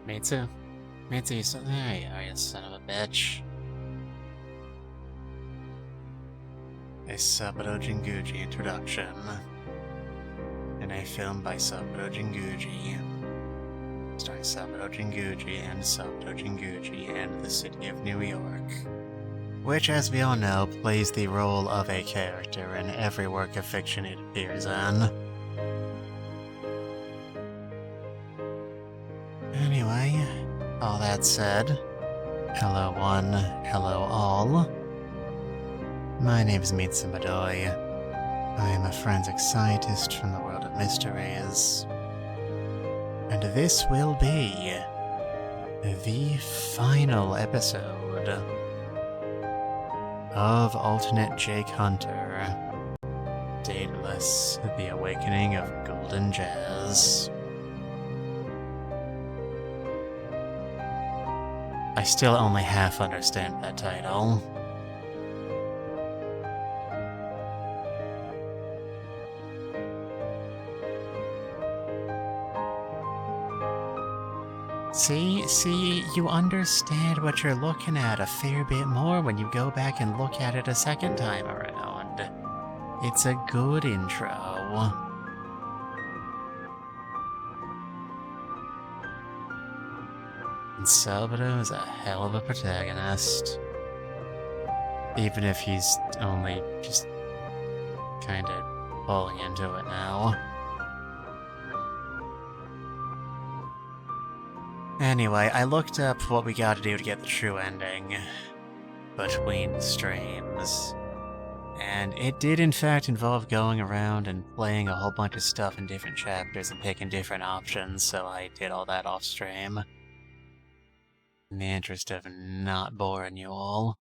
Mitsu? Mitsu, there you are, you son of a bitch. A Saburo Jinguji introduction. In a film by Saburo Jinguji. Starring Saburo Jinguji and the city of New York. Which, as we all know, plays the role of a character in every work of fiction it appears in. Anyway, all that said, hello one, hello all. My name is Mitsu Midoi. I am a forensic scientist from the world of mysteries. And this will be the final episode of Alternate Jake Hunter, Daedalus, The Awakening of Golden Jazz. I still only half understand that title. See, you understand what you're looking at a fair bit more when you go back and look at it a second time around. It's a good intro. And Saburo is a hell of a protagonist. Even if he's only just kinda falling into it now. Anyway, I looked up what we gotta do to get the true ending between streams. And it did in fact involve going around and playing a whole bunch of stuff in different chapters and picking different options, so I did all that off stream. In the interest of not boring you all.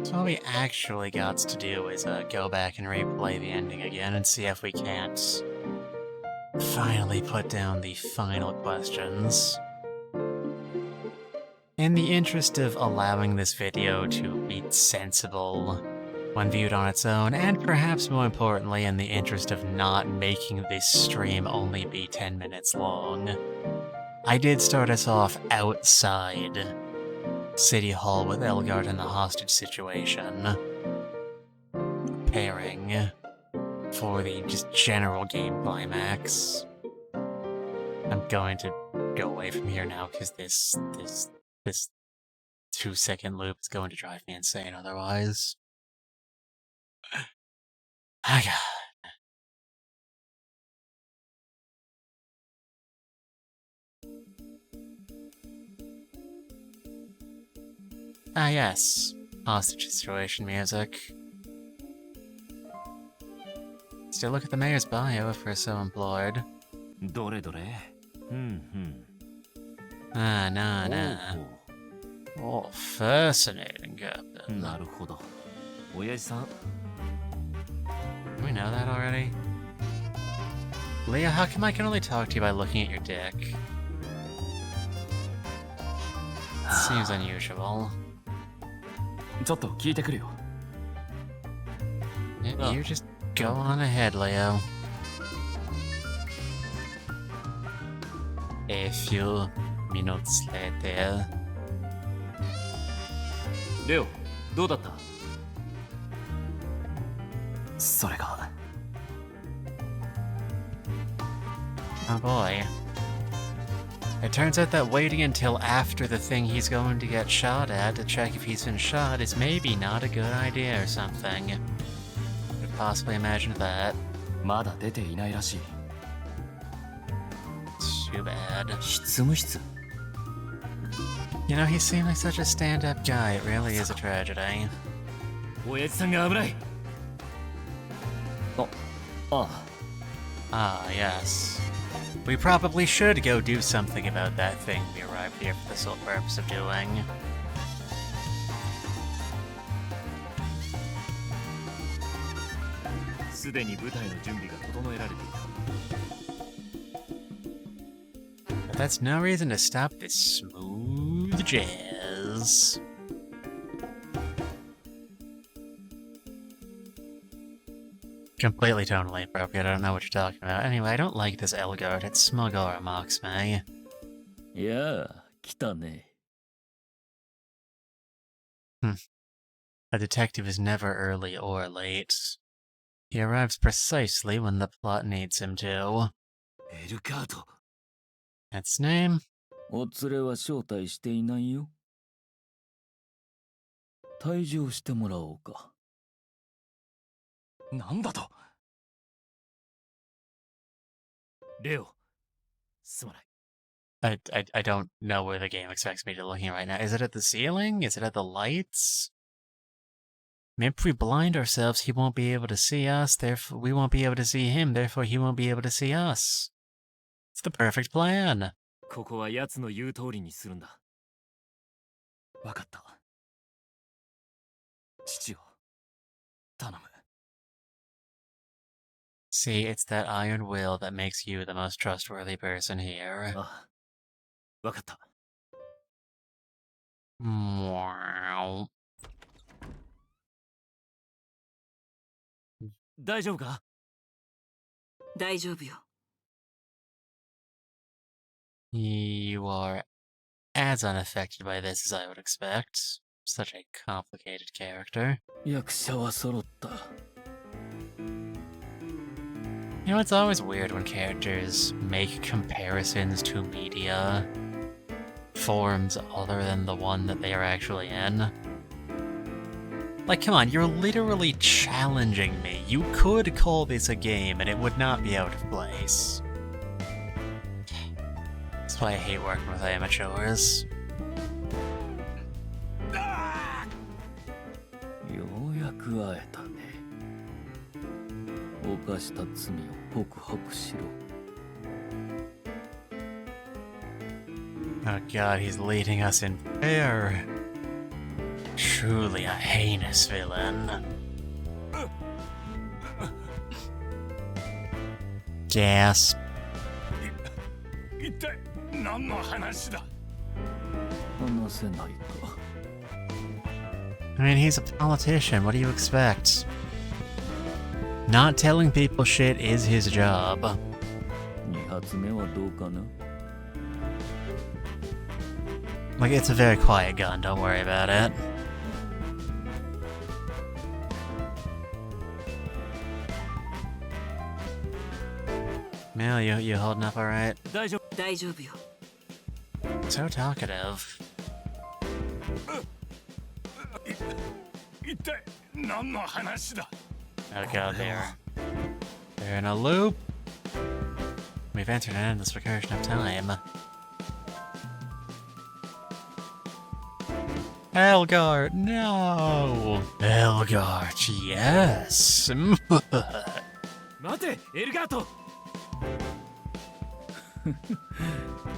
So what we actually got to do is go back and replay the ending again and see if we can't finally put down the final questions. In the interest of allowing this video to be sensible when viewed on its own, and perhaps more importantly in the interest of not making this stream only be 10 minutes long, I did start us off outside City Hall with Elgard in the hostage situation, preparing for the just general game climax. I'm going to go away from here now because this 2-second loop is going to drive me insane otherwise. Ah, God. Ah, yes. Hostage situation music. Still look at the mayor's bio if we're so employed. Nah. Oh, fascinating, Captain. Do we know that already? Leah, how come I can only talk to you by looking at your dick? Seems unusual. Yeah, you just go on ahead, Leo. A few minutes later. Leo, どうだった?それが Oh boy. It turns out that waiting until after the thing he's going to get shot at to check if he's been shot is maybe not a good idea or something. Could possibly imagine that. まだ出ていないらしい Too bad. 執務室 You know, he seemed like such a stand-up guy. It really is a tragedy. 親父さんが危ない Ah, yes. We probably should go do something about that thing we arrived here for the sole purpose of doing. But that's no reason to stop this smooth jazz. Completely tonally appropriate, I don't know what you're talking about. Anyway, I don't like this Elgard, it's smug aura mocks me. いやあ、来たね。 A detective is never early or late. He arrives precisely when the plot needs him to. エルカート。 That's his name? お連れは招待していないよ。退場してもらおうか。なんだと。レオ、すまない。I don't know where the game expects me to be looking right now. Is it at the ceiling? Is it at the lights? Maybe if we blind ourselves, he won't be able to see us, therefore we won't be able to see him, therefore he won't be able to see us. It's the perfect plan. ここは奴の言う通りにするんだ。わかった。父を頼む。 See, it's that iron will that makes you the most trustworthy person here. あ、わかった。 Wow. 大丈夫か？大丈夫よ。 You are as unaffected by this as I would expect. Such a complicated character. 役者は揃った。 You know, it's always weird when characters make comparisons to media forms other than the one that they are actually in. Like, come on, you're literally challenging me. You could call this a game and it would not be out of place. That's why I hate working with amateurs. ようやく会えたね。犯した罪を告白しろ。 Oh god, he's leading us in prayer. Truly a heinous villain. Gasp. 一体何の話だ？話せないか。 I mean, he's a politician. What do you expect? Not telling people shit is his job. 二発目はどうかな？ Like, it's a very quiet gun, don't worry about it. Mel, you holding up alright? 大丈夫。大丈夫よ。 So talkative. 一体何の話だ？ Oh god, they're in a loop. We've entered an endless recursion of time. Elgard, no! Elgard, yes! 待て、エルガート。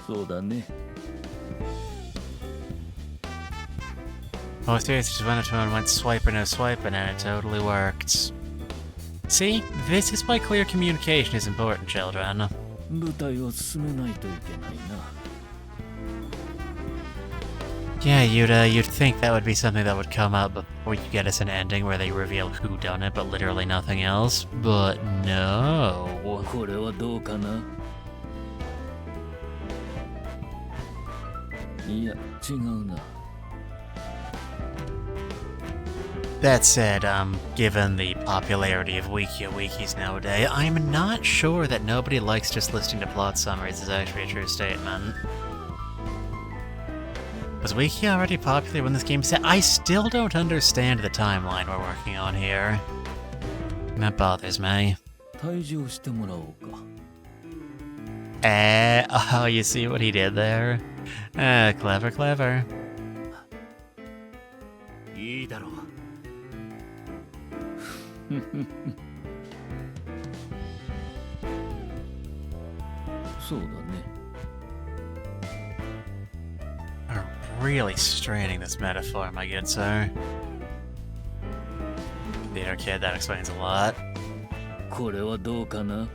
そうだね。 Oh, seriously, just went up to him and went swiper no swiping, and it totally worked. See? This is why clear communication is important, children. 舞台を進めないといけないな。 Yeah, you'd think that would be something that would come up before you get us an ending where they reveal who done it, but literally nothing else. But no. これはどうかな？いや、違うな。 That said, given the popularity of wikis nowadays, I'm not sure that nobody likes just listening to plot summaries is actually a true statement. Was Wiki already popular when this game set? I still don't understand the timeline we're working on here. That bothers me. 退場してもらおうか。 Oh, you see what he did there? Clever, clever. いいだろう。そうだね。 Are really straining this metaphor, my good sir. Theater kid, that explains a lot. これはどうかな？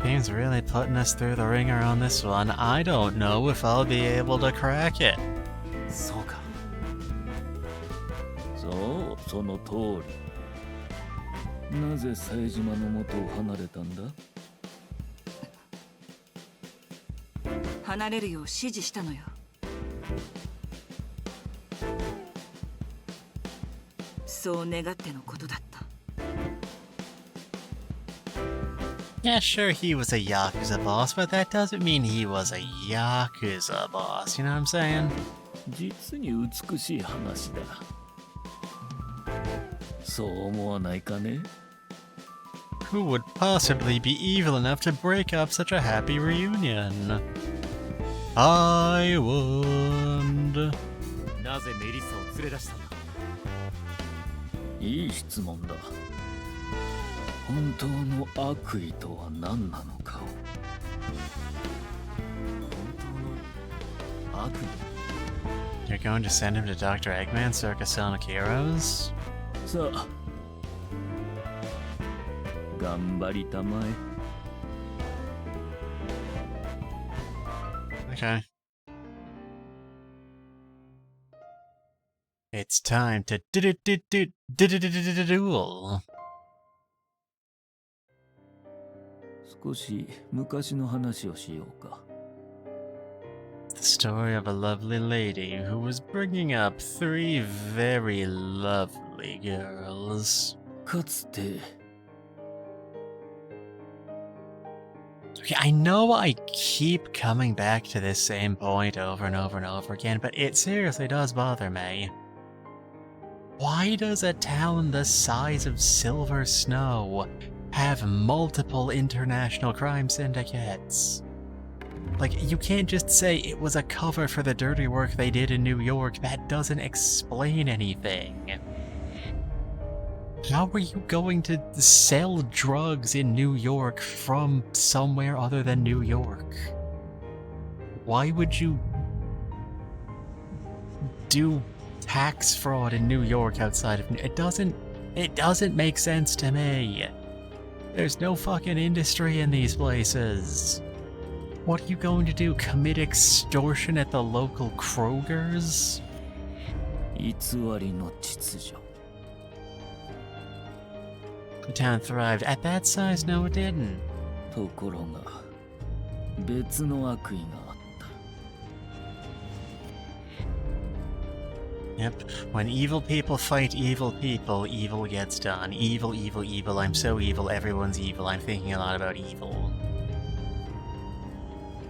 Game's really putting us through the ringer on this one. I don't know if I'll be able to crack it. そうか。通り。なぜ冴島の元を離れたんだ？離れるよう指示したのよ。そう願ってのことだった。Yeah, sure, he was a Yakuza boss, but that doesn't mean he was a Yakuza boss, you know what I'm saying? 実に美しい話だ。そう思わないかね？ Who would possibly be evil enough to break up such a happy reunion? I would. なぜメリッサを連れ出したんだ？いい質問だ。本当の悪意とは何なのかを。本当の悪意？ You're going to send him to Dr. Eggman circa Sonic Heroes? さあ、頑張りたまえ。Okay. It's time to duel. 少し昔の話をしようか。The story of a lovely lady who was bringing up 3 very lovely girls. かつて Okay, I know I keep coming back to this same point over and over and over again, but it seriously does bother me. Why does a town the size of Silver Snow have multiple international crime syndicates? Like, you can't just say it was a cover for the dirty work they did in New York. That doesn't explain anything. How are you going to sell drugs in New York from somewhere other than New York? Why would you do tax fraud in New York outside of it doesn't make sense to me. There's no fucking industry in these places. What are you going to do? Commit extortion at the local Krogers? 偽りの秩序。 The town thrived. At that size, no it didn't. ところが、別の悪意があった。 Yep. When evil people fight evil people, evil gets done. Evil, evil, evil. I'm so evil. Everyone's evil. I'm thinking a lot about evil.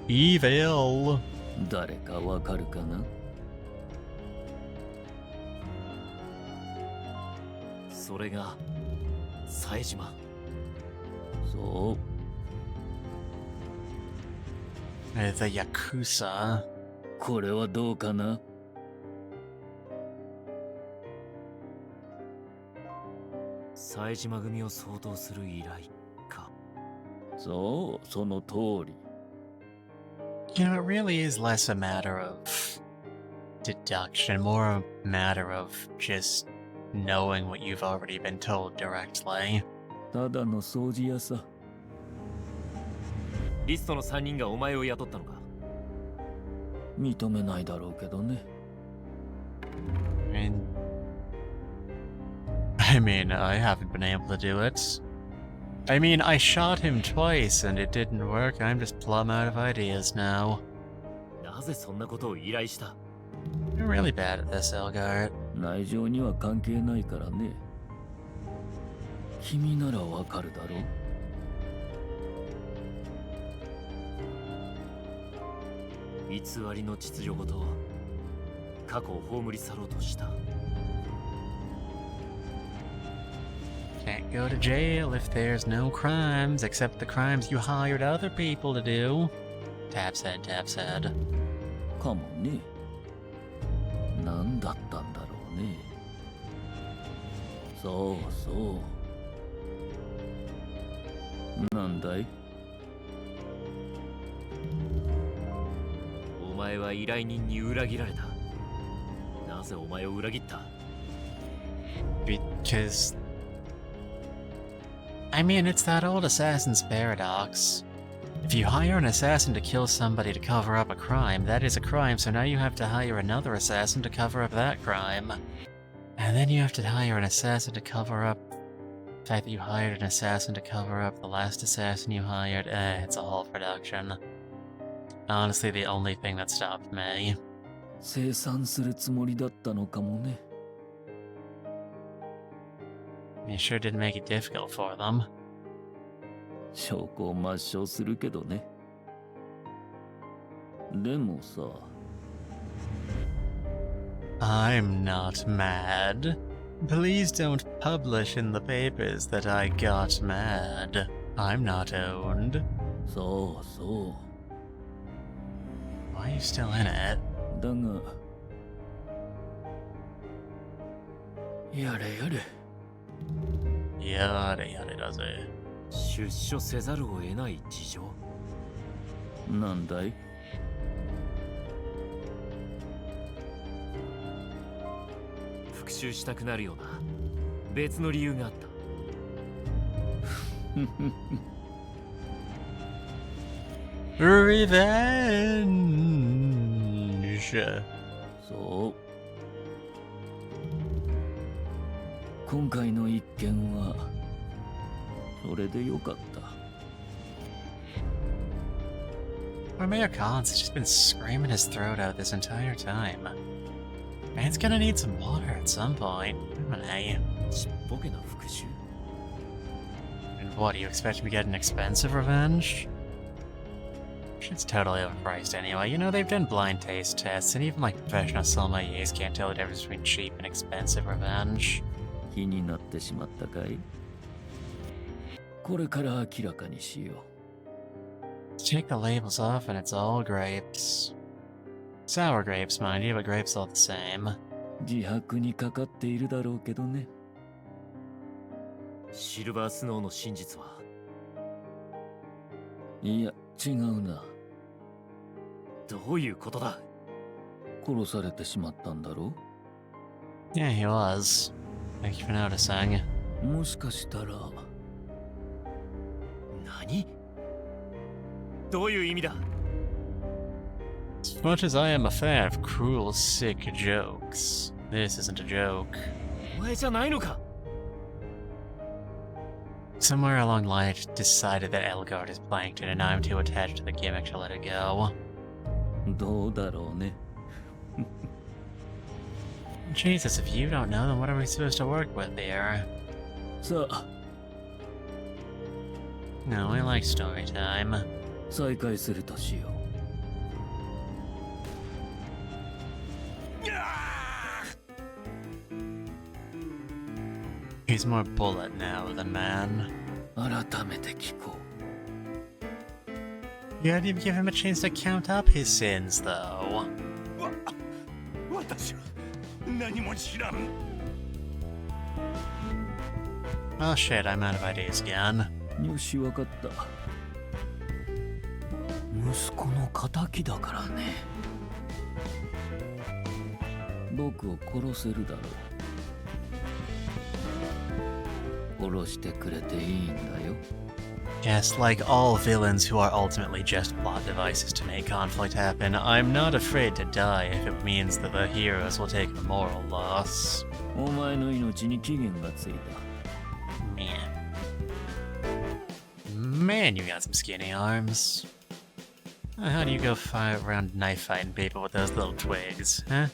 Evil. 誰かわかるかな？それが冴島。そう。The Yakuza. これはどうかな？冴島組を相当する依頼か。そう、その通り。You know, it really is less a matter of deduction, more a matter of just knowing what you've already been told directly. ただの掃除屋さ。リストの3人がお前を雇ったのか？認めないだろうけどね。I mean, I haven't been able to do it. I mean, I shot him twice and it didn't work. I'm just plumb out of ideas now. なぜそんなことを依頼した？ You're really bad at this, Elgart. 内情には関係ないからね。君ならわかるだろう。偽りの秩序ごと過去を葬り去ろうとした。Can't go to jail if there's no crimes except the crimes you hired other people to do. Tap said, Tap said. かもね。何だったんだろうね。そうそう。なんだい？お前は依頼人に裏切られた。なぜお前を裏切った？ Because... I mean, it's that old assassin's paradox. If you hire an assassin to kill somebody to cover up a crime, that is a crime, so now you have to hire another assassin to cover up that crime. And then you have to hire an assassin to cover up the fact that you hired an assassin to cover up the last assassin you hired. It's a whole production. Honestly, the only thing that stopped me. 生産するつもりだったのかもね。You sure did make it difficult for them. 証拠を抹消するけどね。でもさ。I'm not mad. Please don't publish in the papers that I got mad. I'm not owned. そうそ Why are you still in it? う。だが。やれやれ。Yada yada does it. 出所せざるを得ない事情。なんだい？復讐したくなるような別の理由があった。Revenge. そう。今回の一件はそれでよかった。Or Mayor Collins has just been screaming his throat out this entire time. Man's gonna need some water at some point. Hey. ちっぽけな復讐。 And what, do you expect me to get an expensive revenge? Shit's totally overpriced anyway. You know, they've done blind taste tests, and even like professional sommeliers can't tell the difference between cheap and expensive revenge. 気になってしまったかい？これから明らかにしよ Take the labels off and it's all grapes. Sour grapes, mind you, but grapes all the same. う。自白にかかっているだろうけどね。シルバースノーの真実は？いや、違うな。どういうことだ？殺されてしまったんだろう？ Yeah, he was. Thank you for noticing. もしかしたら。何？どういう意味だ？ As much as I am a fan of cruel, sick jokes, this isn't a joke. お前じゃないのか？ Somewhere along the line, I just decided that Elgard is Plankton, and I'm too attached to the gimmick to let it go. どうだろうね。Jesus, if you don't know, then what are we supposed to work with here? さあ、 No, we like story time. 再開するとしよ He's more bullet now than man. う。改めて聞こ You didn't even give him a chance to count up his sins, though. 私は何も知らん。 Oh shit, I'm out of ideas again. う。よし、わかった。息子の仇だからね。僕を殺せるだろう。殺してくれていいんだよ。 Yes, like all villains who are ultimately just plot devices to make conflict happen, I'm not afraid to die if it means that the heroes will take a moral loss. お前の命に期限がついた。 Man, you got some skinny arms. How do you go around knife fighting people with those little twigs, huh?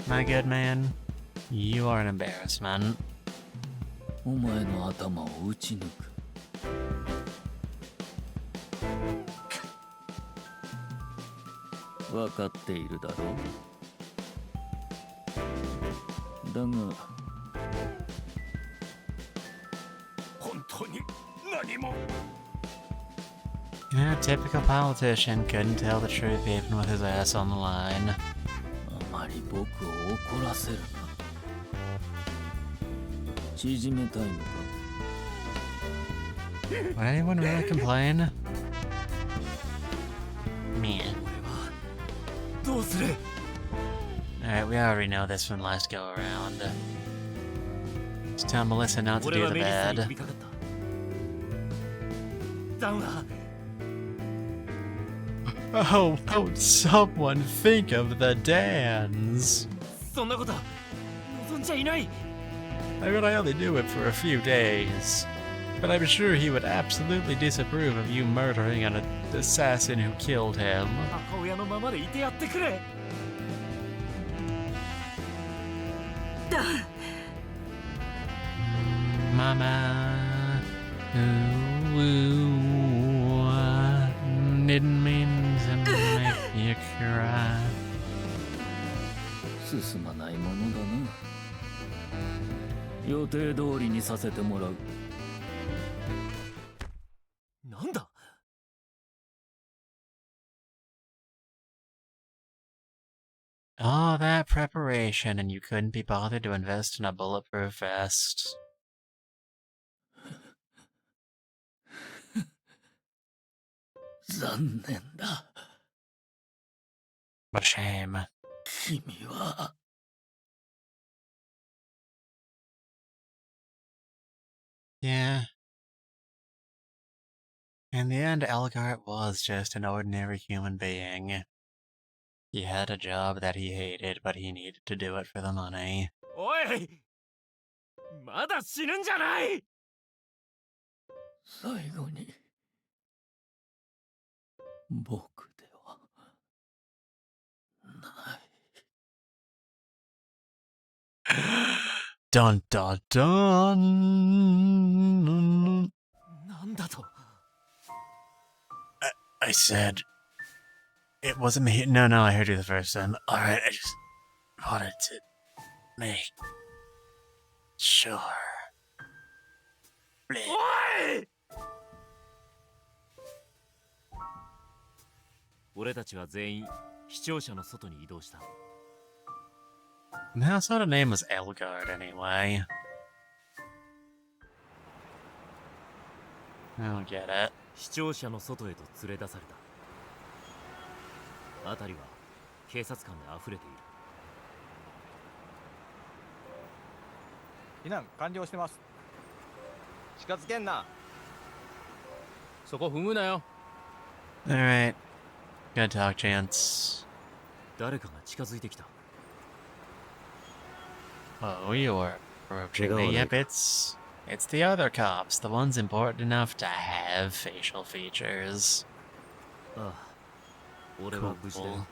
My good man, you are an embarrassment. お前の頭を打ち抜く。わかっているだろう。だが、本当に何も。 Yeah, typical politician, couldn't tell the truth even with his ass on the line. あまり僕を怒らせるな。縮めたいのか？ Would anyone really complain? Me. どうする？ Alright, we already know this from last go around. Just tell Melissa not to 俺 do は the メリッサに bad. 飛びかかった。ダウナー。 Oh, won't someone think of the Dans? そんなことは望んじゃいない。 I mean, I only knew him for a few days, but I'm sure he would absolutely disapprove of you murdering an assassin who killed him. 母親のままでいてやってくれ。だ Mama, didn't mean to make you cry. 進まないものだな。予定通りにさせてもらう。なんだ。 All that preparation and you couldn't be bothered to invest in a bulletproof vest. 残念だ。 What a shame. 君は。 Yeah. In the end, Elgart was just an ordinary human being. He had a job that he hated, but he needed to do it for the money. おい、まだ死ぬんじゃない。最後に僕ではない。 Dun dun dun! なんだと。 I said... It wasn't me. No, I heard you the first time. Alright, I just wanted to make sure. おい。俺たちは全員視聴者の外に移動した。 I thought her name was Elgard anyway. I don't get it. 視聴者の外へと連れ出された。辺りは警察官で溢れている。避難完了してます。近づけんな。そこ踏むなよ。 Alright. Good talk, Chance. 誰かが近づいてきた。 Oh, you're approaching me. Yep, it's the other cops, the ones important enough to have facial features. ああ、俺は無事だよ。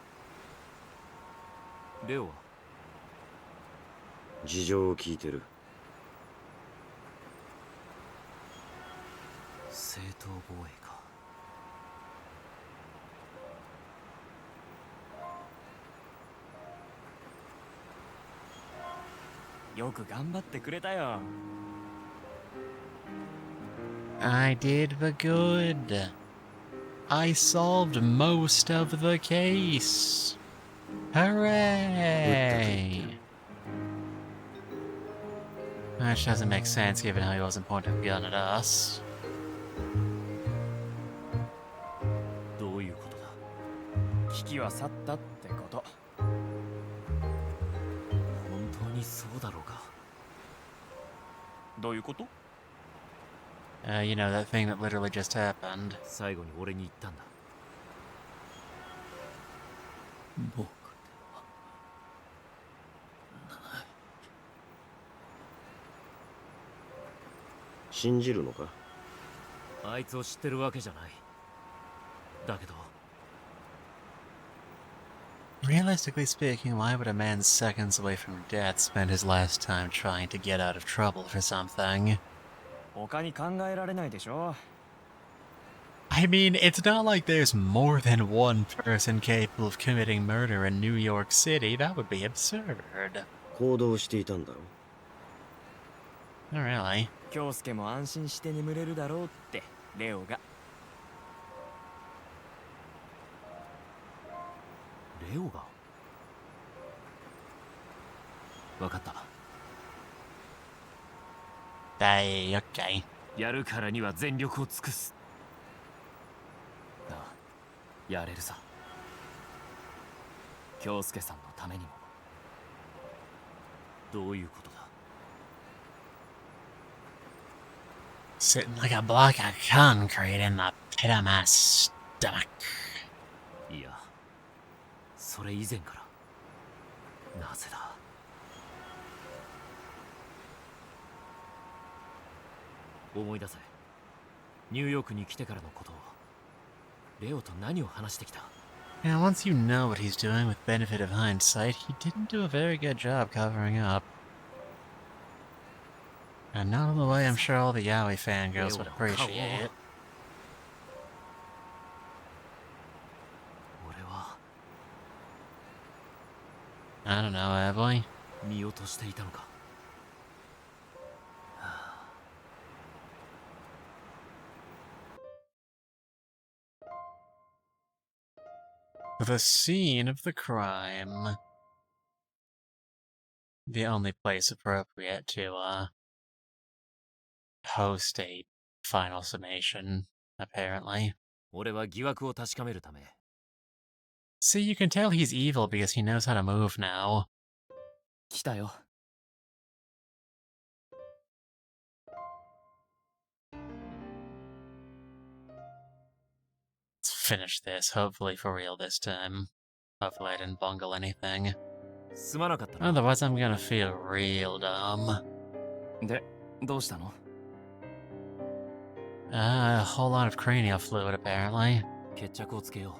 レオは事情を聞いてる。正当防衛か。よく頑張ってくれたよ。 I did the good. I solved most of the case. Hooray! Which doesn't make sense given how he wasn't pointing a gun at us. どういうことだ。危機は去ったってこと。本当にそうだろうか。どういうこと？ You know, that thing that literally just happened. 最後に俺に言ったんだ。僕ではない。信じるのか？あいつを知ってるわけじゃない。だけど Realistically speaking, why would a man seconds away from death spend his last time trying to get out of trouble for something? 他に考えられないでしょ。 I mean, it's not like there's more than one person capable of committing murder in New York City. That would be absurd. 行動していたんだろ？ Oh, really? 京介も安心して眠れるだろうってレオが。レオが。わかった。 Okay. やるからには全力を尽くす。ああ、やれるさ。京介さんのためにも。どういうことだ。 Sitting like a block of concrete in the pit of my stomach. いや、それ以前から。なぜだ。思い出せ。ニューヨークに来てからのことを。レオと何を話してきた？ Now, once you know what he's doing with benefit of hindsight, he didn't do a very good job covering up. And not in the way I'm sure all the Yaoi fangirls would appreciate. 俺は I don't know, have I? 見落としていたのか。The scene of the crime. The only place appropriate to, host a final summation, apparently. 俺は疑惑を確かめるため。 See, you can tell he's evil because he knows how to move now. 来たよ。Let's finish this, hopefully for real this time. Hopefully I didn't bungle anything. すまなかったな。 Otherwise I'm gonna feel real dumb. で、どうしたの？ A whole lot of cranial fluid, apparently. 決着をつけよ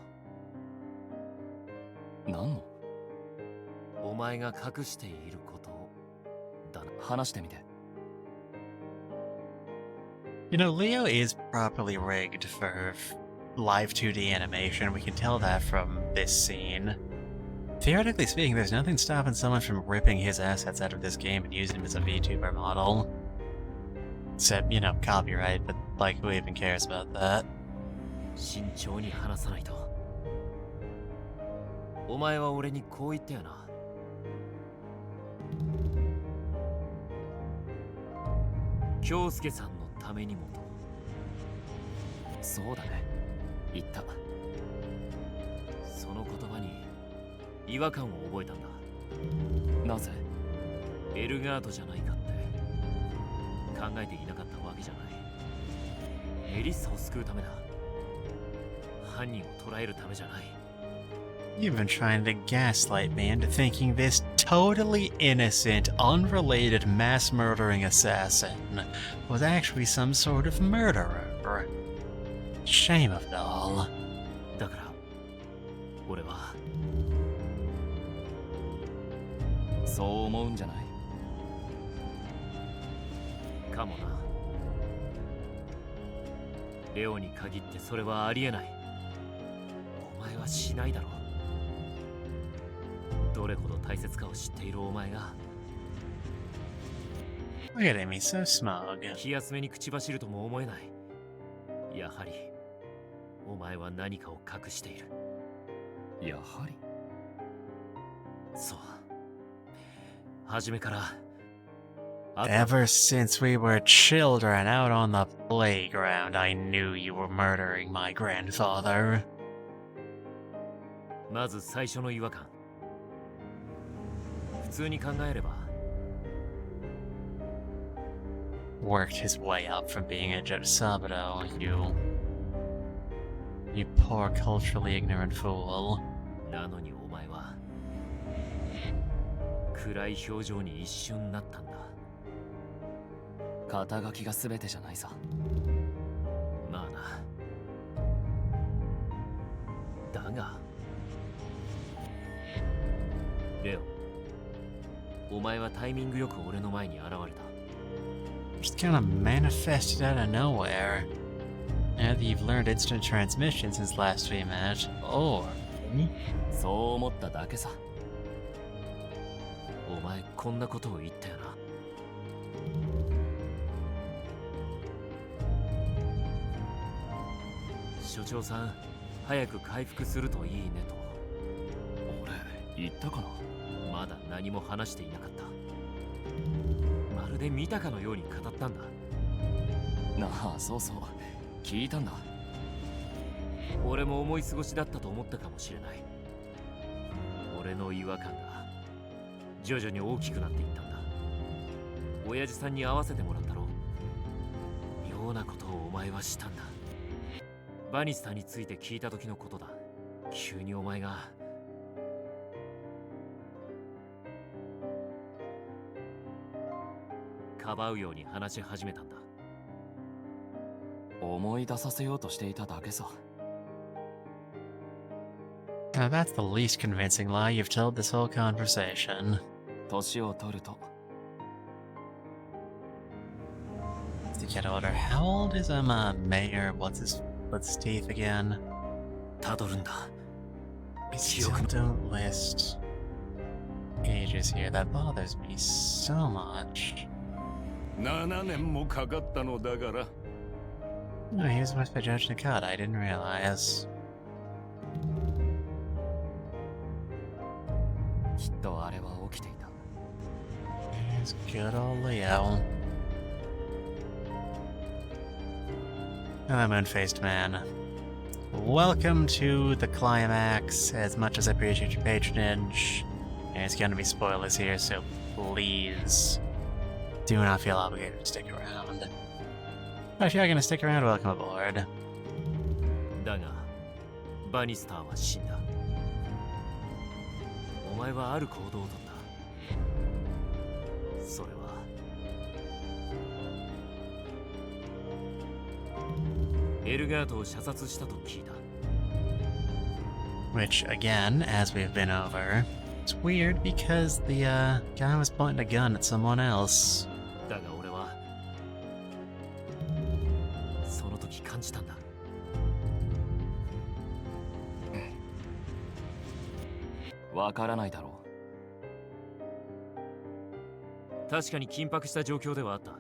う。何の？お前が隠していることだな。話してみて。 You know, Leo is properly rigged for live 2D animation. We can tell that from this scene. Theoretically speaking, there's nothing stopping someone from ripping his assets out of this game and using him as a VTuber model. Except, you know, copyright, but like, who even cares about that? 慎重に話さないと。お前は俺にこう言ったよな。京介さんのためにもと。そうだね。言った。その言葉に違和感を覚えたんだ。なぜ？エルガートじゃないかって考えていなかったわけじゃない。メリッサを救うためだ。犯人を捕らえるためじゃない。 You've been trying to gaslight me into thinking this totally innocent, unrelated mass-murdering assassin was actually some sort of murderer. Shame of it all. だから俺はそう思うんじゃないかもな。レオに限ってそれはありえない。お前はしないだろう。どれほど大切かを知っているお前が Look at him, he's so smug. 気休めに口走るとも思えない。やはりお前は何かを隠している。やはりそう。初めから Ever since we were children out on the playground, I knew you were murdering my grandfather. まず最初の違和感。普通に考えれば Worked his way up from being a Saburo, you poor culturally ignorant fool. なのにお前は暗い表情に一瞬なったんだ。肩書きが全てじゃないさ。まあな。だがレオ、お前はタイミングよく俺の前に現れた。 Just kind of manifested out of nowhere. Now that you've learned instant transmission since last we met, or... そう思っただけさ。お前こんなことを言ったよな。所長さん、早く回復するといいねと。俺言ったかな。まだ何も話していなかった。まるで見たかのように語ったんだ。なあ、そうそう、聞いたんだ。俺も思い過ごしだったと思ったかもしれない。俺の違和感が徐々に大きくなっていったんだ。親父さんに会わせてもらったろ。妙なことをお前はしたんだ。バニスターについて聞いた時のことだ。急にお前がかばうように話し始めたんだ。思い出させようとしていただけさ。Now that's the least convincing lie you've told this whole conversation. 年を取ると To get older, how old is Mayor? What's his teeth again? たどるんだ。 Still don't list ages here. That bothers me so much. 7年もかかったのだから。 No, he was with Judge Nakata. I didn't realize. きっとあれは起きていた。 It's good old Leo. Hello, moon-faced man. Welcome to the climax. As much as I appreciate your patronage, there's gonna be spoilers here, so please do not feel obligated to stick around. But if you're gonna stick around, welcome aboard. だが、バニスターは死んだ。お前はある行動をとった。それはエルガートを射殺したと聞いた。 Which, again, as we've been over, it's weird because the guy was pointing a gun at someone else. だが俺はその時感じたんだ。わからないだろう。確かに緊迫した状況ではあった。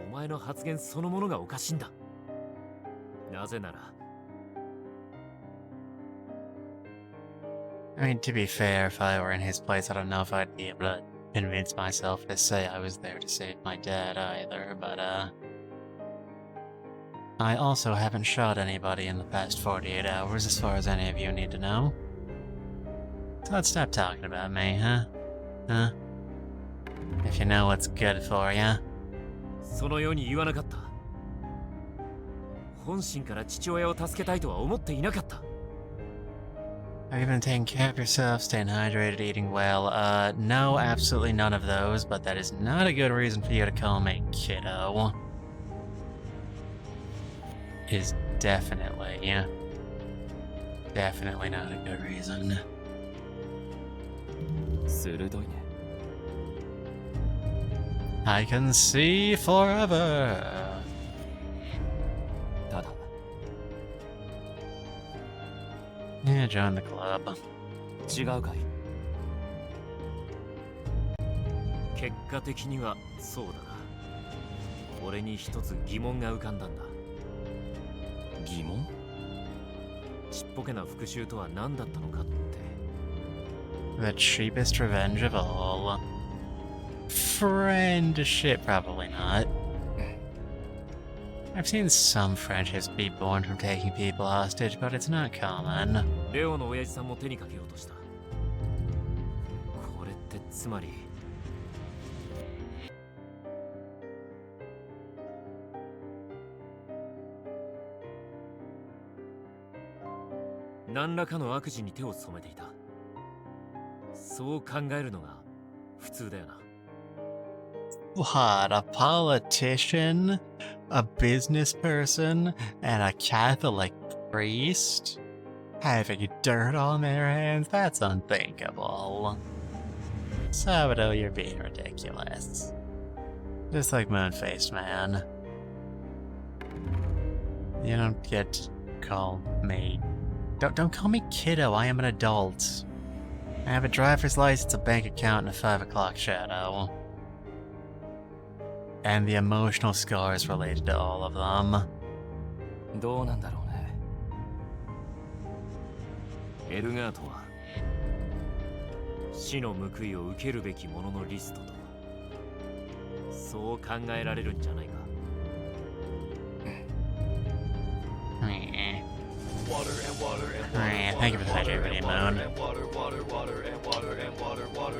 お前の発言そのものがおかしいんだ。なぜなら I mean, to be fair, if I were in his place, I don't know if I'd be able to convince myself to say I was there to save my dad either, but, I also haven't shot anybody in the past 48 hours, as far as any of you need to know. So let's stop talking about me, huh? Huh? If you know what's good for ya. そのように言わなかった。本心から父親を助けたいとは思っていなかった。 Have you been taking care of yourself, staying hydrated, eating well? No, absolutely none of those, but that is not a good reason for you to call me kiddo. Is definitely not a good reason. 鋭いね。 I can see forever. ただ Yeah, join the club. 違うかい。結果的にはそうだな。俺に一つ疑問が浮かんだんだ。疑問？ちっぽけな復讐とは何だったのかって。 The cheapest revenge of all. Friendship, probably not. I've seen some friendships be born from taking people hostage, but it's not common. レオの親父さんも手にかけようとした。これってつまり何らかの悪事に手を染めていた。そう考えるのが普通だよな。 What, a politician, a business person, and a Catholic priest? Having dirt on their hands? That's unthinkable. Sabado, you're being ridiculous. Just like Moon-Faced Man. You don't get to call me... Don't call me kiddo, I am an adult. I have a driver's license, a bank account, and a 5 o'clock shadow. And the emotional scars related to all of them. どうなんだろうね。エルガートは死の報いを受けるべきもののリストとそう考えられるんじゃないか。Thank you for the hydrate video, Moon.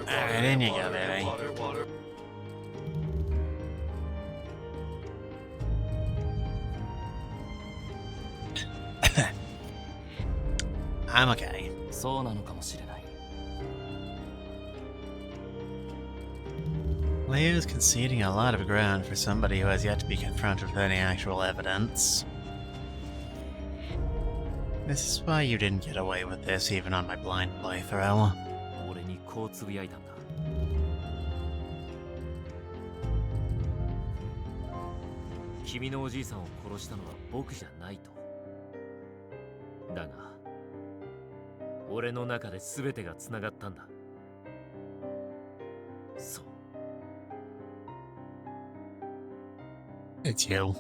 Alright, in you go, baby. I'm okay. そうなのかもしれない。Leo's conceding a lot of ground for somebody who has yet to be confronted with any actual evidence. This is why you didn't get away with this even on my blind playthrough. 俺にこうつぶやいたんだ。君のおじいさんを殺したのは僕じゃないと。だが、俺の中で全てがつながったんだ。そう。It's you.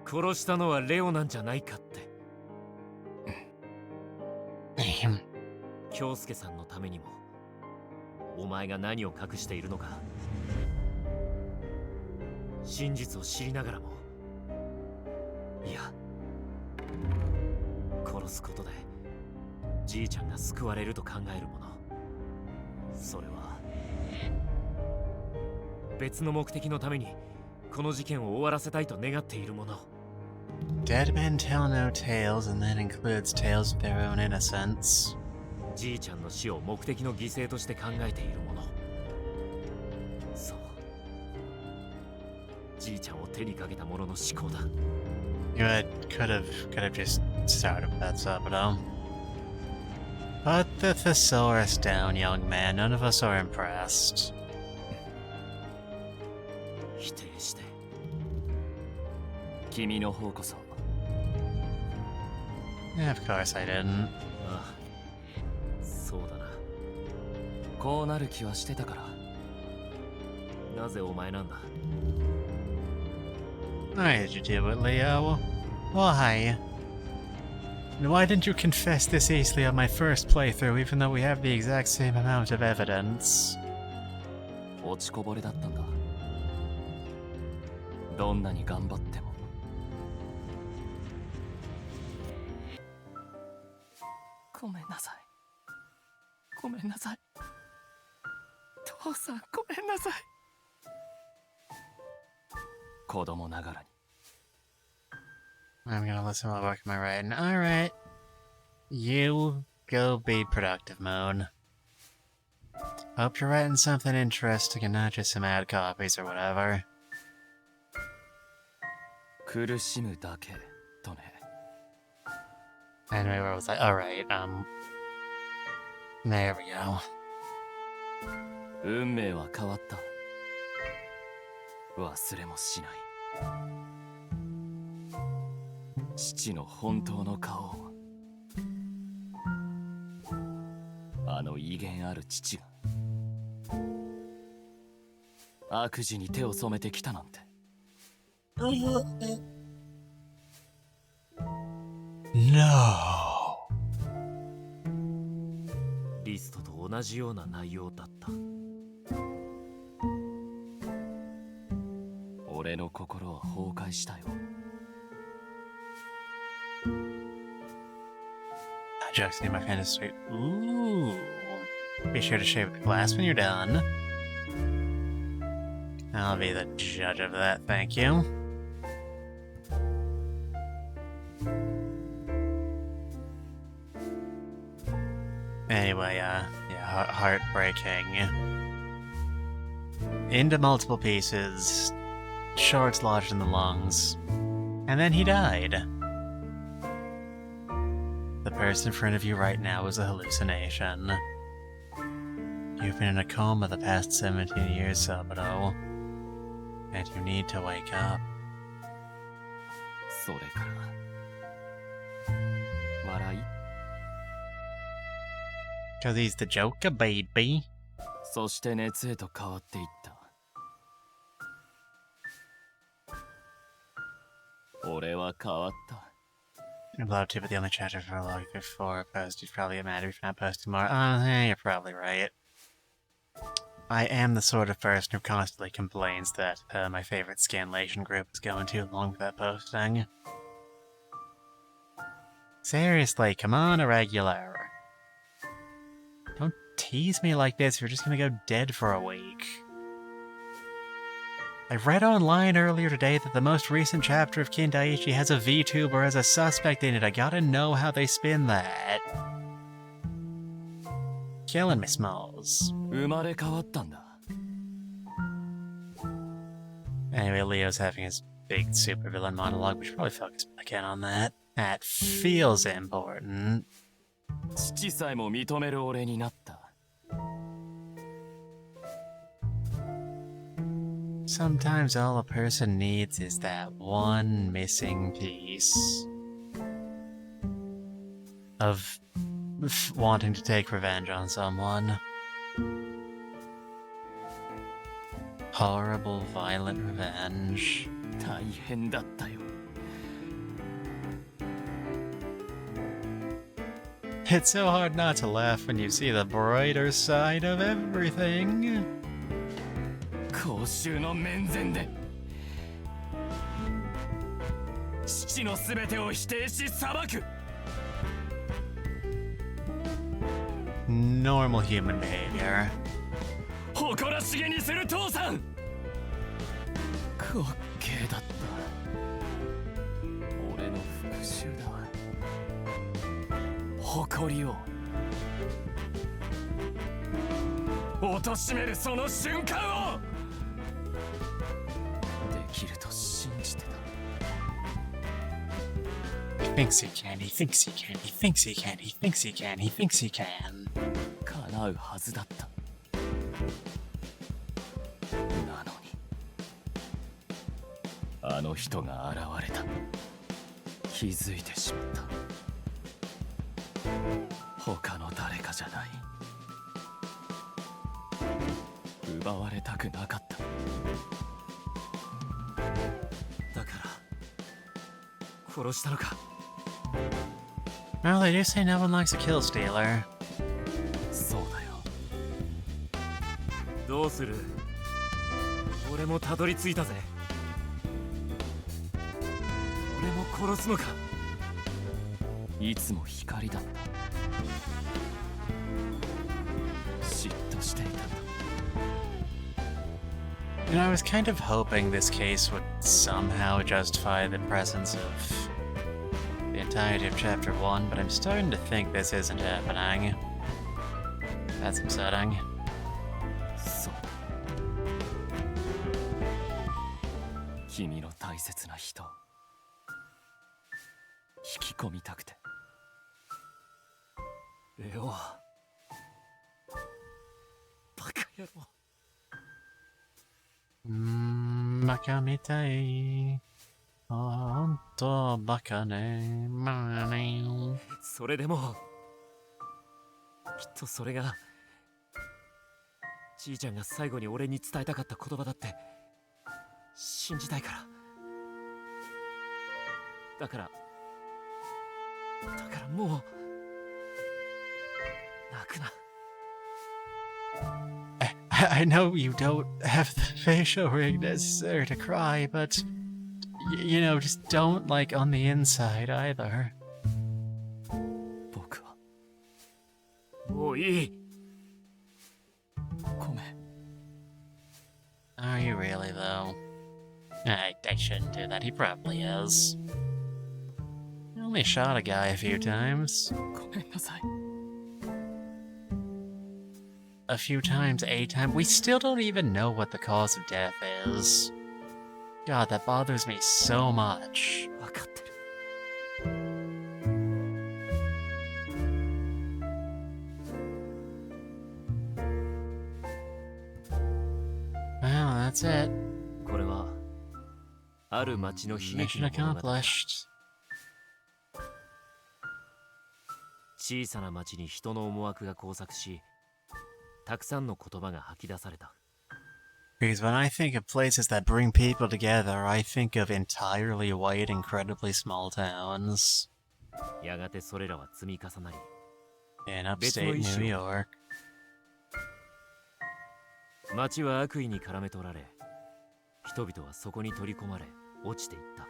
殺したのはレオなんじゃないかって。京介さんのためにも、お前が何を隠しているのか、真実を知りながらも、いや、殺すことでじいちゃんが救われると考えるもの、それは別の目的のためにこの事件を終わらせたいと願っているもの。Dead men tell no tales, and that includes tales of their own innocence. じいちゃんの死を目的の犠牲として考えているもの。そう。じいちゃんを手にかけた者の思考だ。You could have just started with that Sabado. Put the thesaurus down, young man. None of us are impressed. 否定して。君の方こそ。Yeah, of course I didn't. ああ、そうだな。こうなる気はしてたから。なぜお前なんだ。Why did you do it, Leo? Why? And why didn't you confess this easily on my first playthrough, even though we have the exact same amount of evidence? 落ちこぼれだったんだ。どんなに頑張っても。ごめんなさい。ごめんなさい。父さん、ごめんなさい。子供ながらに。I'm gonna listen while working my writing. Alright. You go be productive, Moon. Hope you're writing something interesting and not just some ad copies or whatever. 苦しむだけとね。Anyway, where was I? Alright, there we go. 運命は変わった。忘れもしない。父の本当の顔を。あの威厳ある父が悪事に手を染めてきたなんて。No. リストと同じような内容だった。俺の心は崩壊したよ。Jokes in my fantasy. Ooh. Be sure to shave the glass when you're done. I'll be the judge of that, thank you. Anyway, yeah, heartbreaking. Into multiple pieces, shards lodged in the lungs, and then he died. The person in front of you right now is a hallucination. You've been in a coma the past 17 years, Sabado, and you need to wake up. それから笑い Cause he's the Joker, baby. そして熱へと変わっていった。俺は変わった。I'd love to, but the only chapter for log before posted probably get mad if you're not posting more. You're probably right. I am the sort of person who constantly complains that my favorite scanlation group is going too long with that posting. Seriously, come on, Irregular. Don't tease me like this, you're just gonna go dead for a week. I read online earlier today that the most recent chapter of Kindaichi has a VTuber as a suspect in it. I gotta know how they spin that. killing me, Smalls. 生まれ変わったんだ。 Anyway, Leo's having his big supervillain monologue. We should probably focus back in on that. That feels important. 父さえも認める俺になった。 Sometimes all a person needs is that one missing piece of wanting to take revenge on someone. Horrible, violent revenge. 大変だったよ。 It's so hard not to laugh when you see the brighter side of everything. 公衆の面前で父のすべてを否定し裁く。 Normal human behavior. 誇らしげにする父さん。滑稽だった。俺の復讐だ。誇りを貶めるその瞬間をできると信じてた。 He thinks he can, he thinks he can, he thinks he can, he thinks he can, he thinks he can. 叶うはずだった。なのにあの人が現れた。気づいてしまった。他の誰かじゃない。奪われたくなかった。だから殺したのか。 Well, they do say no one likes a kill stealer. そうだよ。どうする？俺もたどり着いたぜ。俺も殺すのか。いつも光だった。嫉妬していたんだ。 You know, I was kind of hoping this case would somehow justify the presence of the entirety of Chapter 1, but I'm starting to think this isn't happening. That's upsetting. そう。君の大切な人引き込みたくて。レオ、バカ野郎。バカみたい。ほんとバカね。まあね。それでもきっとそれがじいちゃんが最後に俺に伝えたかった言葉だって信じたいから。だからもう泣くな。I know you don't have the facial ring necessary to cry, but you know, just don't like on the inside either. 僕はもういい。ごめん。 Are you really though? I shouldn't do that. He probably is. I only shot a guy a few times. ごめんなさい。 A few times, a time. We still don't even know what the cause of death is. God, that bothers me so much. 分かってる。 Well, that's it. これはある町の悲劇 Mission の物語。 accomplished. 小さな町に人の思惑が交錯し、たくさんの言葉が吐き出された。 Because when I think of places that bring people together, I think of entirely white, incredibly small towns やがてそれらは積み重なり、 in upstate New York. 町は悪意に絡め取られ、人々はそこに取り込まれ、落ちていった。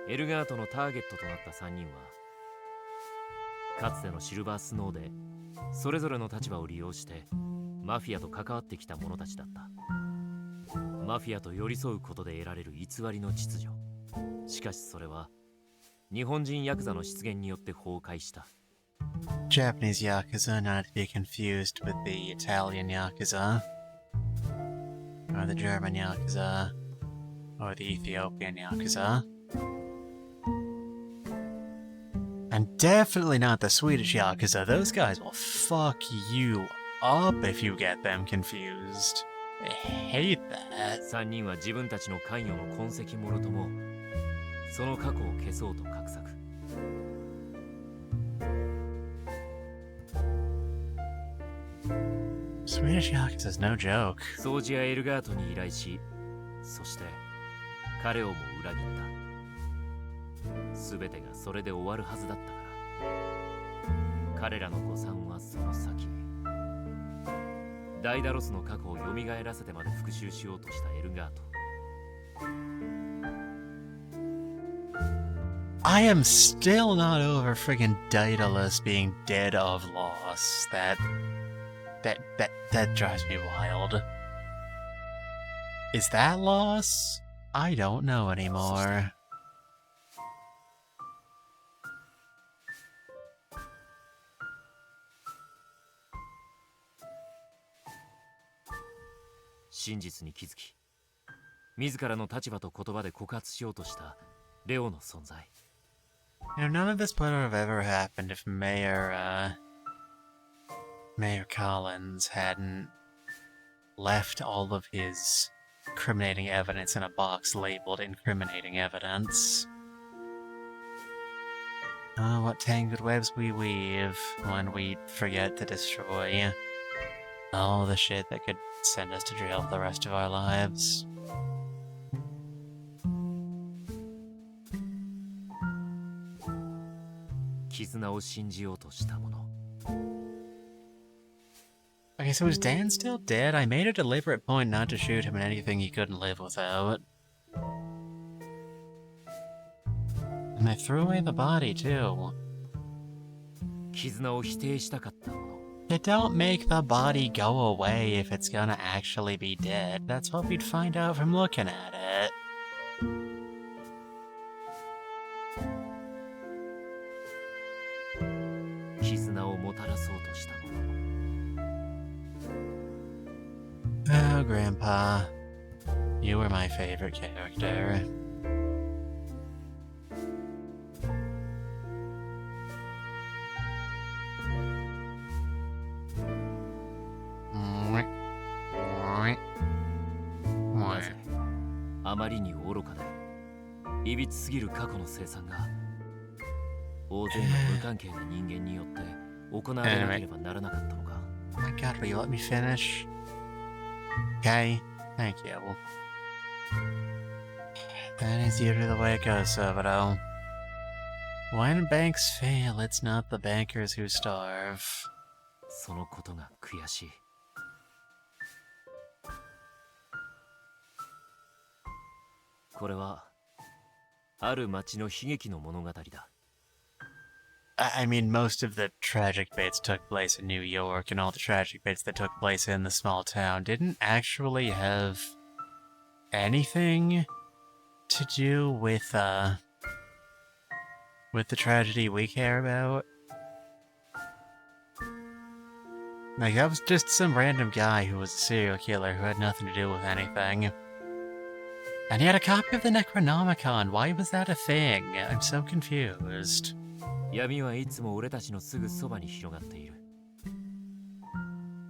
エルガートのターゲットとなった3人は、かつてのシルバースノーでそれぞれの立場を利用してマフィアと関わってきた者たちだった。マフィアと寄り添うことで得られる偽りの秩序。しかしそれは日本人ヤクザの出現によって崩壊した。 Japanese Yakuza, not to be confused with the Italian Yakuza, or the German Yakuza, or the Ethiopian Yakuza. And definitely not the Swedish Yakuza. Those guys will fuck you up if you get them confused. I hate that. 3人は自分たちの関与の痕跡もろともその過去を消そうと画策。 Swedish Yakuza's no joke. 掃除やエルガートに依頼し、そして彼をも裏切った。全てがそれで終わるはずだったから。彼らの誤算はその先。ダイダロスの過去を蘇らせてまで復讐しようとしたエルガート。 I am still not over friggin' DAEDALUS being dead of loss. That drives me wild. Is that loss? I don't know anymore.真実に気づき、自らの立場と言葉で告発しようとしたレオの存在。 You know, none of this would have ever happened if Mayor Collins hadn't left all of his incriminating evidence in a box labeled incriminating evidence. Oh, what tangled webs we weave when we forget to destroy all the shit that could send us to jail for the rest of our lives. Okay, so is Dan still dead? I made a deliberate point not to shoot him in anything he couldn't live without. And I threw away the body, too. 絆を否定したかったもの。 You don't make the body go away if it's gonna actually be dead. That's what we'd find out from looking at it. Oh, Grandpa. You were my favorite character. Mwah. なぜあまりに愚かでいびつすぎる過去の清算が大勢の無関係な人間によって行われなければならなかったのか。 My God, will you let me finish? Okay, thank you. That is usually the way it goes, Sabado. When banks fail, it's not the bankers who starve. そのことが悔しい。これはある町の悲劇の物語だ。 I mean, most of the tragic bits took place in New York, and all the tragic bits that took place in the small town didn't actually have anything to do with the tragedy we care about. Like, that was just some random guy who was a serial killer who had nothing to do with anything. And he had a copy of the Necronomicon. Why was that a thing? I'm so confused. 闇はいつも俺たちのすぐそばに広がっている。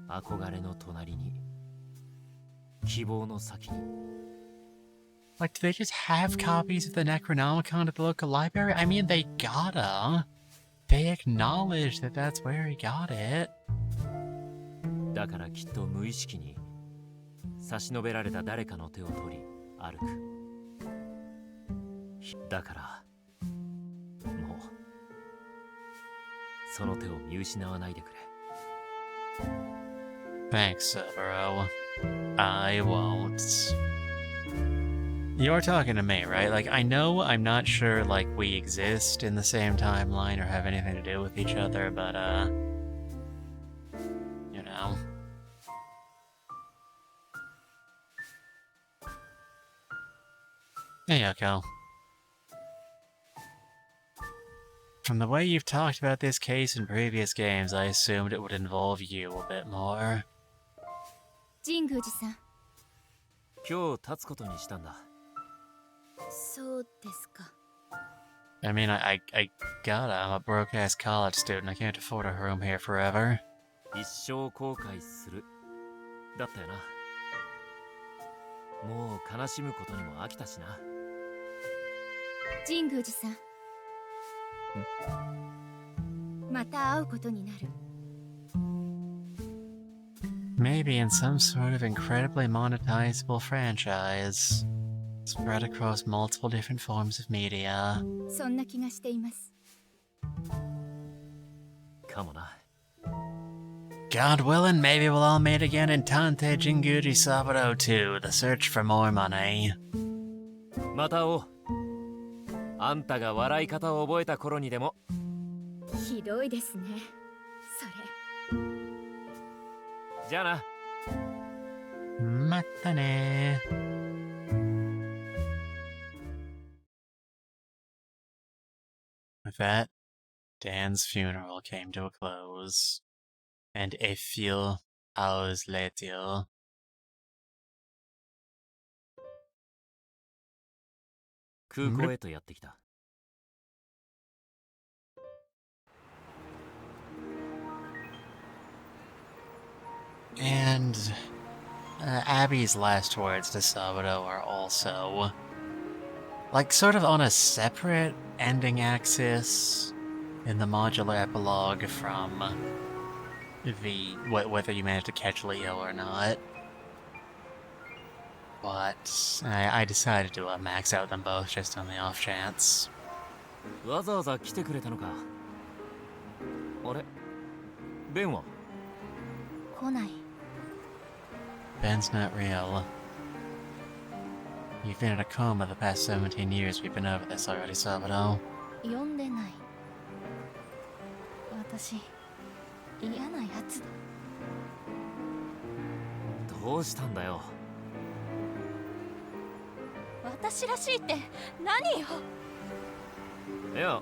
憧れの隣に、希望の先に。 Like, do they just have copies of the Necronomicon at the local library? I mean, they gotta. They acknowledge that that's where he got it. だからきっと無意識に差し伸べられた誰かの手を取り歩く。だからもうその手を見失わないでくれ。 Thanks, bro. I won't. You're talking to me, right? Like, I know I'm not sure, like, we exist in the same timeline or have anything to do with each other, but, you know. Hey, Yoko. From the way you've talked about this case in previous games, I assumed it would involve you a bit more. 神宮寺さん。今日立つことにしたんだ。そうですか。I mean, I got it. I'm a broke-ass college student. I can't afford a room here forever. 一生後悔する。だったよな。もう悲しむことにも飽きたしな。神宮寺さん。また会うことになる。Maybe in some sort of incredibly monetizable franchise. Spread across multiple different forms of media. そんな気がしています。かもな。God willing, maybe we'll all meet again in Tante Jinguji Saburo 2, The Search for More Money. また会おう。あんたが笑い方を覚えた頃にでも。ひどいですね。それ。じゃあな。またね。With that, Dan's funeral came to a close, and a few hours later, 空港へとやってきた。and Abby's last words to Saburo are also, like, sort of on a separate ending axis in the modular epilogue from the whether you managed to catch Leo or not. But I decided to max out them both just on the off chance. わざわざ来てくれたのか。あれ、ベンは？来ない。Ben's not real. You've been in a coma the past 17 years. We've been over this already, Saburo. 呼んでない。私、嫌なやつだ。どうしたんだよ。私らしいって何よ。いや、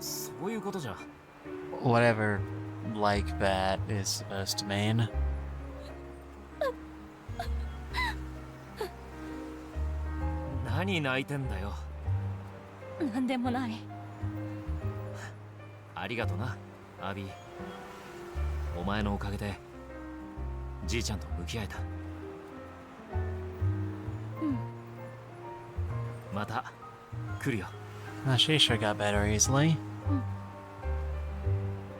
そういうことじゃ。Whatever like that is supposed to mean. 何泣いてんだよ。なんでもない。ありがとな、アビー。お前のおかげでじいちゃんと向き合えた。うん。また来るよ。She sure got better easily.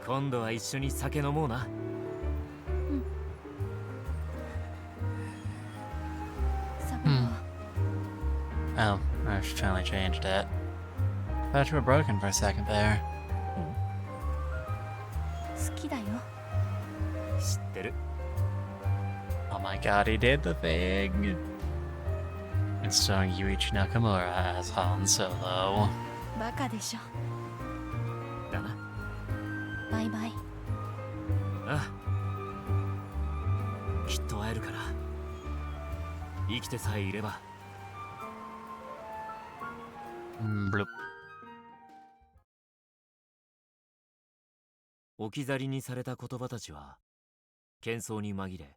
今度は一緒に酒飲もうな。サブロー。Oh, I've finally changed it. Thought you were broken for a second there. 好きだよ。知ってる。 Oh my god, he did the thing. It's starring Yuichi Nakamura as Han Solo. バカでしょ。だな。バイバイ。ああ、きっと会えるから。生きてさえいれば。Bloop. 置き去りにされた言葉たちは喧騒に紛れ、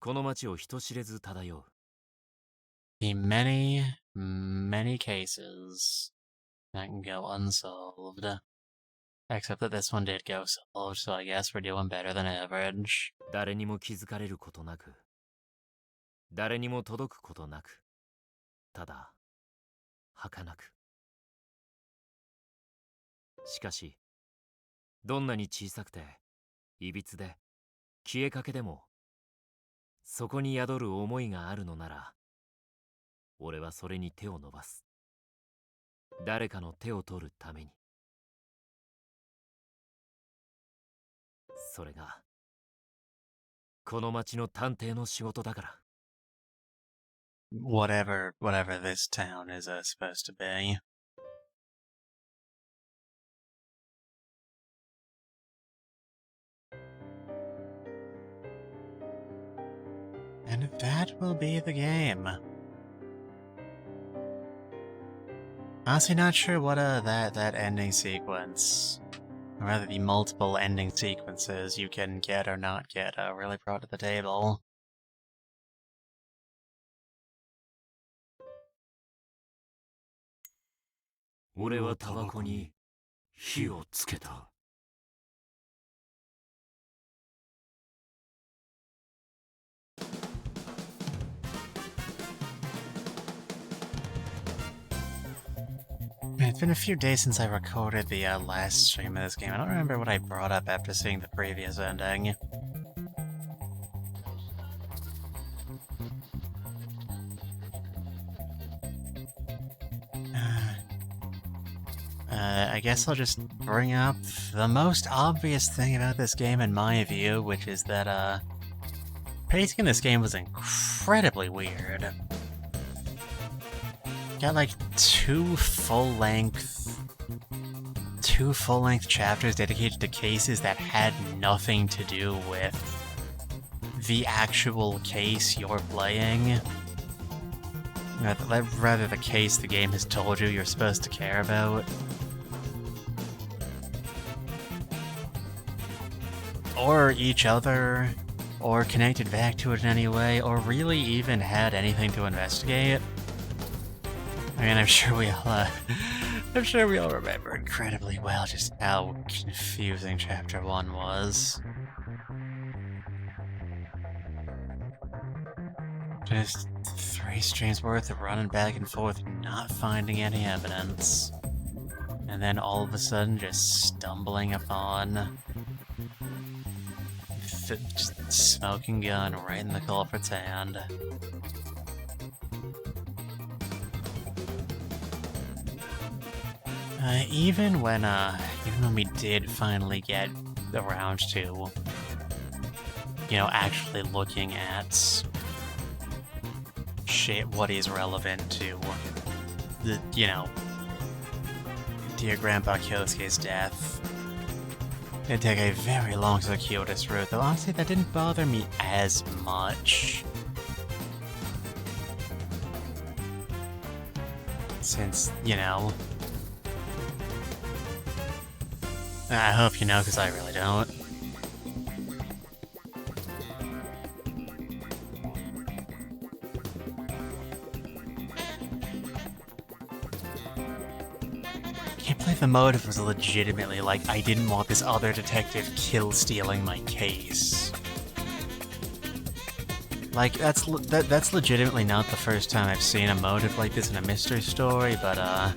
この街を人知れず漂う。The many, many cases that can go unsolved. Except that this one did go solved, so I guess we're doing better than average. 誰にも気づかれることなく、誰にも届くことなく、ただ儚く。しかしどんなに小さくていびつで消えかけでも、そこに宿る思いがあるのなら、俺はそれに手を伸ばす。誰かの手を取るために。それがこの町の探偵の仕事だから。Whatever this town is supposed to be. And that will be the game. Honestly, not sure what that ending sequence, or rather the multiple ending sequences you can get or not get, really brought to the table. It's been a few days since I recorded the last stream of this game. I don't remember what I brought up after seeing the previous ending. I guess I'll just bring up the most obvious thing about this game in my view, which is that, pacing in this game was incredibly weird. Got like two full-length chapters dedicated to cases that had nothing to do with the actual case you're playing. Rather the case the game has told you you're supposed to care about. Or each other, or connected back to it in any way, or really even had anything to investigate. I mean, I'm sure we all remember incredibly well just how confusing Chapter 1 was. Just 3 streams worth of running back and forth, not finding any evidence. And then all of a sudden just stumbling upon just smoking gun right in the culprit's hand. Even when we did finally get around to, you know, actually looking at shit, what is relevant to the, you know, dear Grandpa Kyosuke's death, it'd take a very long circuitous route, though honestly that didn't bother me as much. Since, you know, I hope you know, because I really don't. Can't believe the motive was legitimately like, I didn't want this other detective kill-stealing my case. Like, that's legitimately not the first time I've seen a motive like this in a mystery story, but,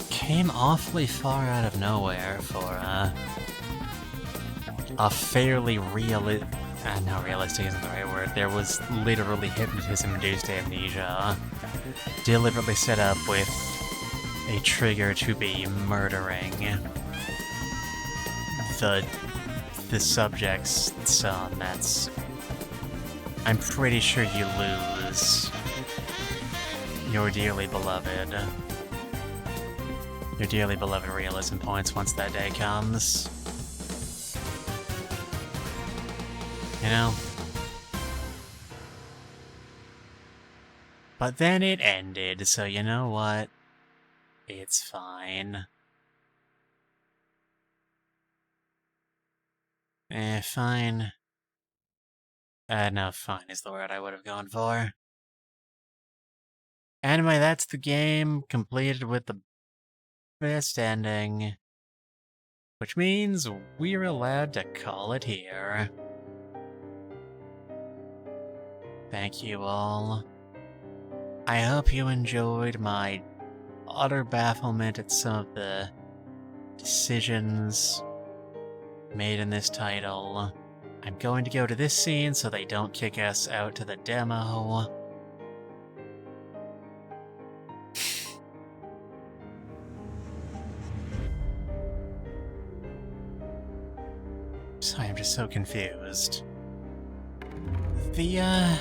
came awfully far out of nowhere for, a fairly realistic isn't the right word. There was literally hypnotism-induced amnesia, deliberately set up with a trigger to be murdering the subject's son. That's... I'm pretty sure you lose your dearly beloved realism points once that day comes. You know? But then it ended, so you know what? It's fine. Fine. No, fine is the word I would have gone for. Anyway, that's the game, completed with the best ending. Which means we're allowed to call it here. Thank you all. I hope you enjoyed my utter bafflement at some of the decisions made in this title. I'm going to go to this scene so they don't kick us out to the demo. Sorry, I'm just so confused. The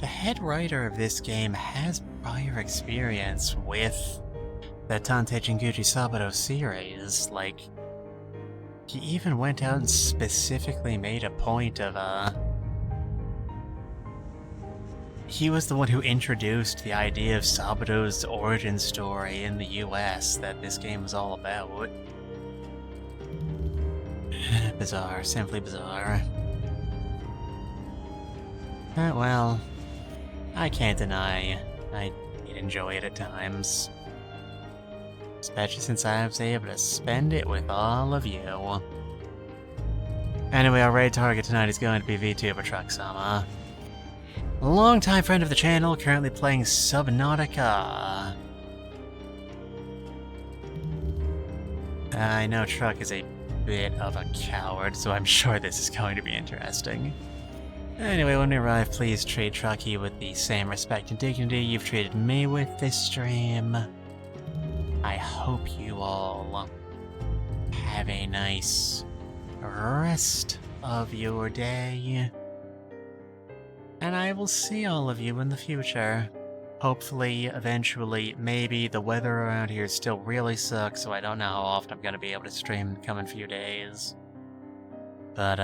head writer of this game has prior experience with the Tantei Jinguji Saburo series. Like, he even went out and specifically made a point of, he was the one who introduced the idea of Saburo's origin story in the US that this game was all about. Bizarre, simply bizarre. Well, I can't deny I did enjoy it at times. Especially since I was able to spend it with all of you. Anyway, our raid target tonight is going to be VTuber Truck Sama. A longtime friend of the channel, currently playing Subnautica. I know Truck is a bit of a coward, so I'm sure this is going to be interesting. Anyway, when we arrive, please treat Trucky with the same respect and dignity you've treated me with this stream. I hope you all have a nice rest of your day. And I will see all of you in the future. Hopefully, eventually, maybe. The weather around here still really sucks, so I don't know how often I'm gonna be able to stream in the coming few days. But,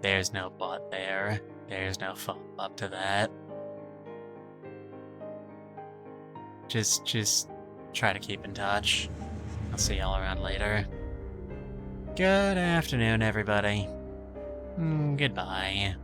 there's no but there. There's no follow-up to that. Just try to keep in touch. I'll see y'all around later. Good afternoon, everybody. Goodbye.